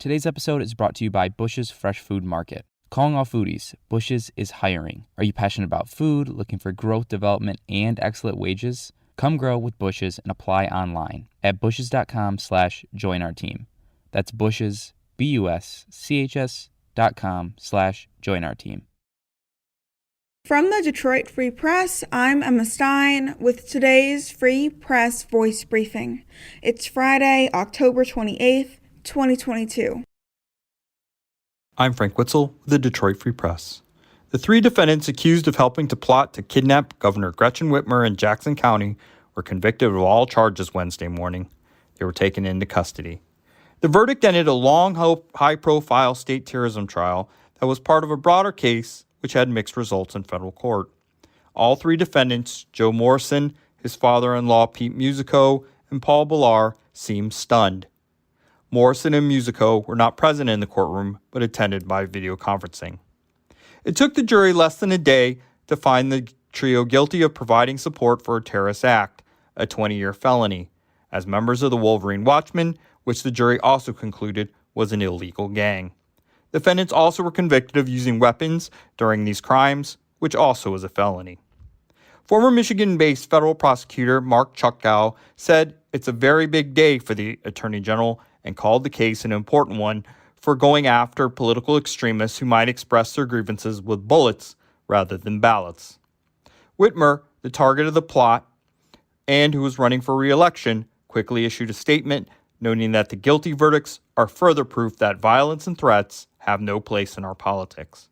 Today's episode is brought to you by Bush's Fresh Food Market. Calling all foodies, Bush's is hiring. Are you passionate about food, looking for growth, development, and excellent wages? Come grow with Bush's and apply online at bushes.com/join our team. That's Bush's, BUSCHS.com/join our team. From the Detroit Free Press, I'm Emma Stein with today's Free Press Voice Briefing. It's Friday, October 28th, 2022. I'm Frank Witzel with the Detroit Free Press. The three defendants accused of helping to plot to kidnap Governor Gretchen Whitmer in Jackson County were convicted of all charges Wednesday morning. They were taken into custody. The verdict ended a long, high-profile state terrorism trial that was part of a broader case which had mixed results in federal court. All three defendants, Joe Morrison, his father-in-law Pete Musico, and Paul Ballar, seemed stunned. Morrison and Musico were not present in the courtroom, but attended by video conferencing. It took the jury less than a day to find the trio guilty of providing support for a terrorist act, a 20-year felony, as members of the Wolverine Watchmen, which the jury also concluded was an illegal gang. Defendants also were convicted of using weapons during these crimes, which also is a felony. Former Michigan-based federal prosecutor Mark Chutkow said it's a very big day for the Attorney General and called the case an important one for going after political extremists who might express their grievances with bullets rather than ballots. Whitmer, the target of the plot and who was running for re-election, quickly issued a statement noting that the guilty verdicts are further proof that violence and threats have no place in our politics.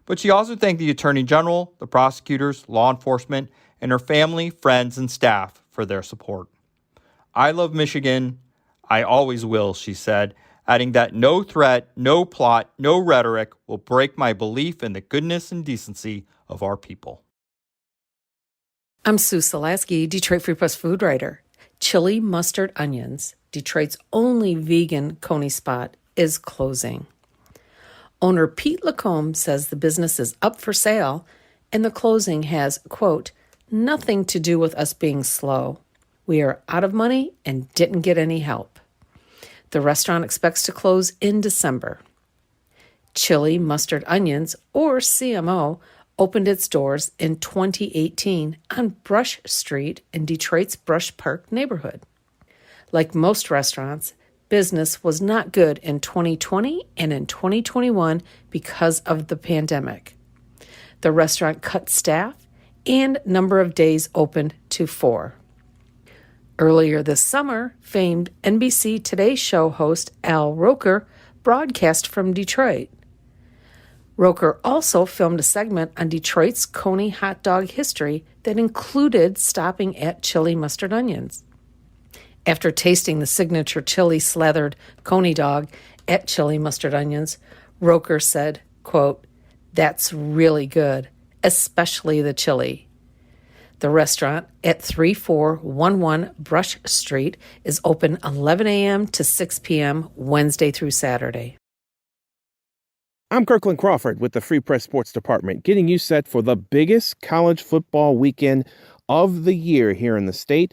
But she also thanked the Attorney General, the prosecutors, law enforcement, and her family, friends, and staff for their support. I love Michigan. I always will, she said, adding that no threat, no plot, no rhetoric will break my belief in the goodness and decency of our people. I'm Sue Solaski, Detroit Free Press food writer. Chili Mustard Onions, Detroit's only vegan coney spot, is closing. Owner Pete Lacombe says the business is up for sale and the closing has, quote, nothing to do with us being slow. We are out of money and didn't get any help. The restaurant expects to close in December. Chili Mustard Onions, or CMO, opened its doors in 2018 on Brush Street in Detroit's Brush Park neighborhood. Like most restaurants, business was not good in 2020 and in 2021 because of the pandemic. The restaurant cut staff and number of days opened to 4. Earlier this summer, famed NBC Today Show host Al Roker broadcast from Detroit. Roker also filmed a segment on Detroit's Coney hot dog history that included stopping at Chili Mustard Onions. After tasting the signature chili-slathered Coney dog at Chili Mustard Onions, Roker said, quote, that's really good, especially the chili. The restaurant at 3411 Brush Street is open 11 a.m. to 6 p.m. Wednesday through Saturday. I'm Kirkland Crawford with the Free Press Sports Department, getting you set for the biggest college football weekend of the year here in the state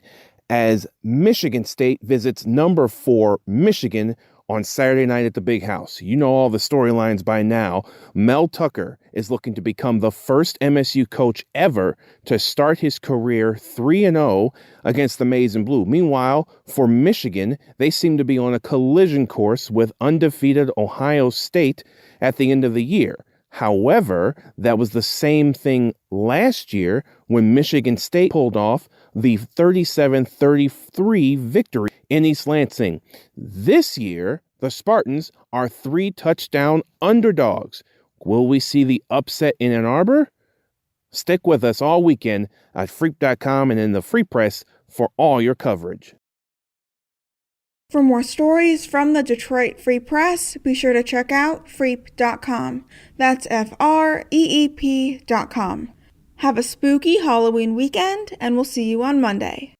as Michigan State visits number 4 Michigan on Saturday night at the Big House. You know all the storylines by now. Mel Tucker is looking to become the first MSU coach ever to start his career 3-0 against the Maize and Blue. Meanwhile, for Michigan, they seem to be on a collision course with undefeated Ohio State at the end of the year. However, that was the same thing last year when Michigan State pulled off the 37-33 victory in East Lansing. This year, the Spartans are 3-touchdown underdogs. Will we see the upset in Ann Arbor? Stick with us all weekend at freep.com and in the Free Press for all your coverage. For more stories from the Detroit Free Press, be sure to check out freep.com. That's FREEP.com. Have a spooky Halloween weekend, and we'll see you on Monday.